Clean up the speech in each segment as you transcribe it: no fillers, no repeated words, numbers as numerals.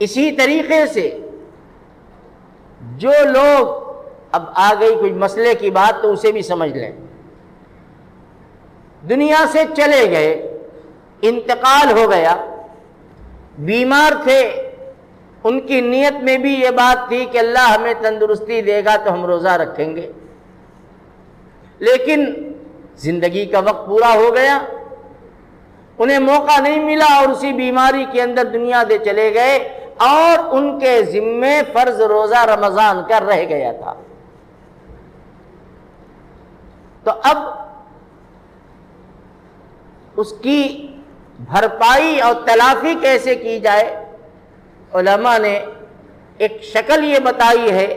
اسی طریقے سے جو لوگ، اب آ گئی کوئی مسئلے کی بات تو اسے بھی سمجھ لیں، دنیا سے چلے گئے، انتقال ہو گیا، بیمار تھے، ان کی نیت میں بھی یہ بات تھی کہ اللہ ہمیں تندرستی دے گا تو ہم روزہ رکھیں گے، لیکن زندگی کا وقت پورا ہو گیا، انہیں موقع نہیں ملا اور اسی بیماری کے اندر دنیا سے چلے گئے، اور ان کے ذمے فرض روزہ رمضان کا رہ گیا تھا۔ تو اب اس کی بھرپائی اور تلافی کیسے کی جائے؟ علماء نے ایک شکل یہ بتائی ہے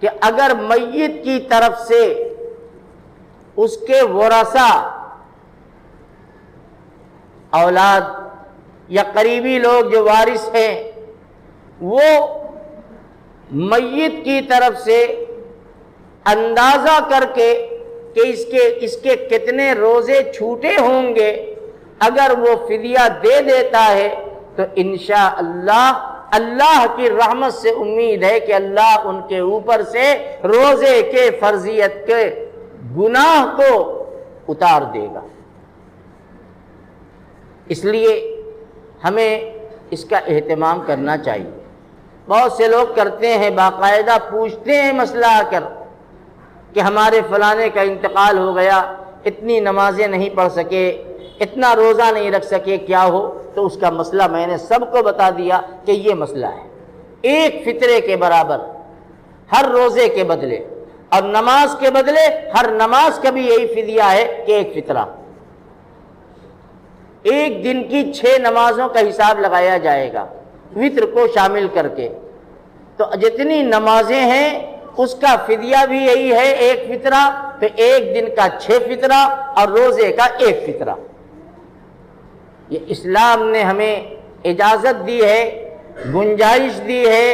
کہ اگر میت کی طرف سے اس کے ورثہ، اولاد یا قریبی لوگ جو وارث ہیں، وہ میت کی طرف سے اندازہ کر کے کہ اس کے کتنے روزے چھوٹے ہوں گے، اگر وہ فدیہ دے دیتا ہے تو انشاءاللہ اللہ کی رحمت سے امید ہے کہ اللہ ان کے اوپر سے روزے کے فرضیت کے گناہ کو اتار دے گا۔ اس لیے ہمیں اس کا اہتمام کرنا چاہیے۔ بہت سے لوگ کرتے ہیں، باقاعدہ پوچھتے ہیں مسئلہ آ کر کہ ہمارے فلانے کا انتقال ہو گیا، اتنی نمازیں نہیں پڑھ سکے، اتنا روزہ نہیں رکھ سکے، کیا ہو؟ تو اس کا مسئلہ میں نے سب کو بتا دیا کہ یہ مسئلہ ہے، ایک فطرے کے برابر ہر روزے کے بدلے، اور نماز کے بدلے ہر نماز کا بھی یہی فدیہ ہے کہ ایک فطرہ، ایک دن کی 6 نمازوں کا حساب لگایا جائے گا وطر کو شامل کر کے، تو جتنی نمازیں ہیں اس کا فدیہ بھی یہی ہے، ایک فطرہ، تو ایک دن کا 6 فطرہ اور روزے کا 1 فطرہ۔ یہ اسلام نے ہمیں اجازت دی ہے، گنجائش دی ہے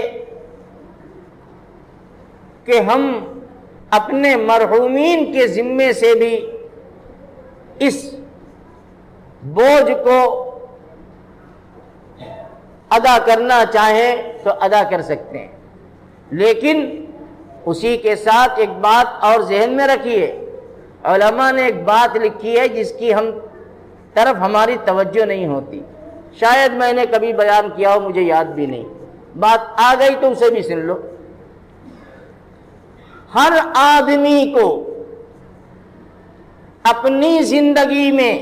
کہ ہم اپنے مرحومین کے ذمے سے بھی اس بوجھ کو ادا کرنا چاہیں تو ادا کر سکتے ہیں، لیکن اسی کے ساتھ ایک بات اور ذہن میں رکھیے، علماء نے ایک بات لکھی ہے جس کی طرف ہماری توجہ نہیں ہوتی، شاید میں نے کبھی بیان کیا ہو، مجھے یاد بھی نہیں، بات آ گئی تو اسے بھی سن لو۔ ہر آدمی کو اپنی زندگی میں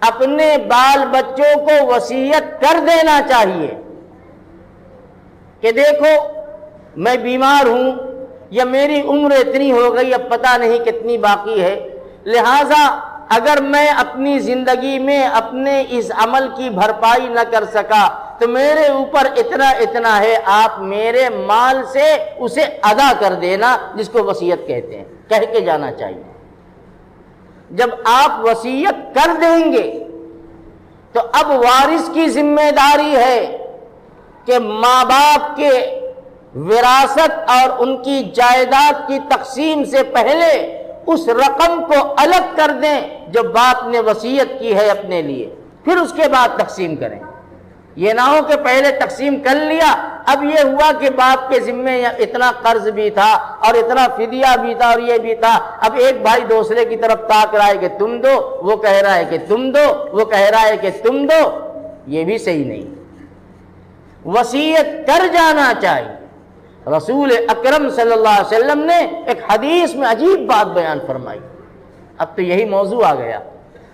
اپنے بال بچوں کو وصیت کر دینا چاہیے کہ دیکھو میں بیمار ہوں یا میری عمر اتنی ہو گئی، اب پتہ نہیں کتنی باقی ہے، لہٰذا اگر میں اپنی زندگی میں اپنے اس عمل کی بھرپائی نہ کر سکا تو میرے اوپر اتنا اتنا ہے، آپ میرے مال سے اسے ادا کر دینا، جس کو وصیت کہتے ہیں، کہہ کے جانا چاہیے۔ جب آپ وصیت کر دیں گے تو اب وارث کی ذمہ داری ہے کہ ماں باپ کے وراثت اور ان کی جائیداد کی تقسیم سے پہلے اس رقم کو الگ کر دیں جو باپ نے وصیت کی ہے اپنے لیے، پھر اس کے بعد تقسیم کریں۔ یہ نہ ہو کہ پہلے تقسیم کر لیا، اب یہ ہوا کہ باپ کے ذمے اتنا قرض بھی تھا اور اتنا فدیہ بھی تھا اور یہ بھی تھا، اب ایک بھائی دوسرے کی طرف تاک رہا ہے کہ تم دو، وہ کہہ رہا ہے کہ تم دو، وہ کہہ رہا ہے کہ تم دو، یہ بھی صحیح نہیں۔ وصیت کر جانا چاہیے۔ رسول اکرم صلی اللہ علیہ وسلم نے ایک حدیث میں عجیب بات بیان فرمائی، اب تو یہی موضوع آ گیا،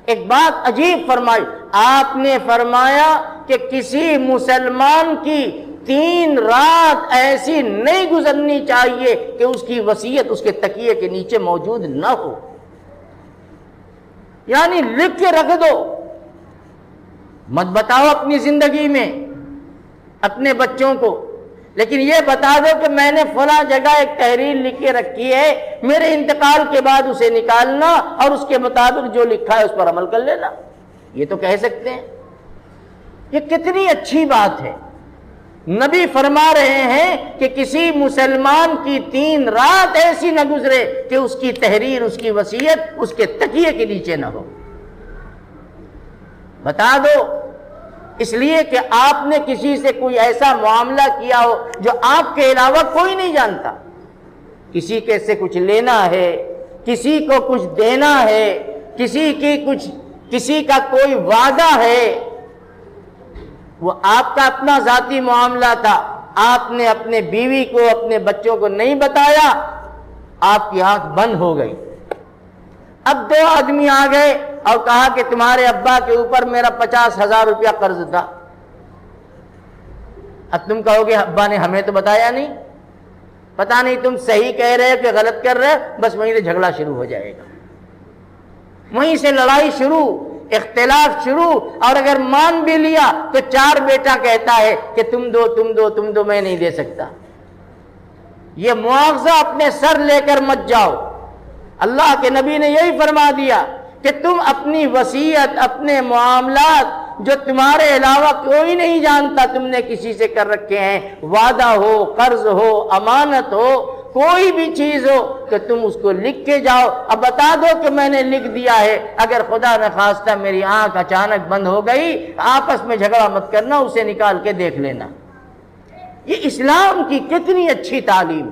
ایک بات عجیب فرمائی، آپ نے فرمایا کہ کسی مسلمان کی 3 رات ایسی نہیں گزرنی چاہیے کہ اس کی وصیت اس کے تکیے کے نیچے موجود نہ ہو، یعنی لکھ کے رکھ دو، مت بتاؤ اپنی زندگی میں اپنے بچوں کو، لیکن یہ بتا دو کہ میں نے فلاں جگہ ایک تحریر لکھ کے رکھی ہے، میرے انتقال کے بعد اسے نکالنا اور اس کے مطابق جو لکھا ہے اس پر عمل کر لینا، یہ تو کہہ سکتے ہیں۔ یہ کتنی اچھی بات ہے، نبی فرما رہے ہیں کہ کسی مسلمان کی 3 رات ایسی نہ گزرے کہ اس کی تحریر، اس کی وصیت اس کے تکیے کے نیچے نہ ہو۔ بتا دو اس لیے کہ آپ نے کسی سے کوئی ایسا معاملہ کیا ہو جو آپ کے علاوہ کوئی نہیں جانتا. کسی کے سے کچھ لینا ہے، کسی کو کچھ دینا ہے، کسی کا کوئی وعدہ ہے، وہ آپ کا اپنا ذاتی معاملہ تھا، آپ نے اپنے بیوی کو اپنے بچوں کو نہیں بتایا، آپ کی آنکھ بند ہو گئی. اب 2 آدمی آ گئے اور کہا کہ تمہارے ابا کے اوپر میرا 50,000 روپیہ قرض تھا. اب تم کہو گے ابا نے ہمیں تو بتایا نہیں، پتہ نہیں تم صحیح کہہ رہے ہو کہ غلط کر رہے ہو، بس وہیں سے جھگڑا شروع ہو جائے گا، وہیں سے لڑائی شروع، اختلاف شروع. اور اگر مان بھی لیا تو 4 بیٹا کہتا ہے کہ تم دو میں نہیں دے سکتا. یہ مواخذہ اپنے سر لے کر مت جاؤ. اللہ کے نبی نے یہی فرما دیا کہ تم اپنی وصیت، اپنے معاملات جو تمہارے علاوہ کوئی نہیں جانتا تم نے کسی سے کر رکھے ہیں، وعدہ ہو، قرض ہو، امانت ہو، کوئی بھی چیز ہو، کہ تم اس کو لکھ کے جاؤ. اب بتا دو کہ میں نے لکھ دیا ہے، اگر خدا نخواستہ میری آنکھ اچانک بند ہو گئی، آپس میں جھگڑا مت کرنا، اسے نکال کے دیکھ لینا. یہ اسلام کی کتنی اچھی تعلیم.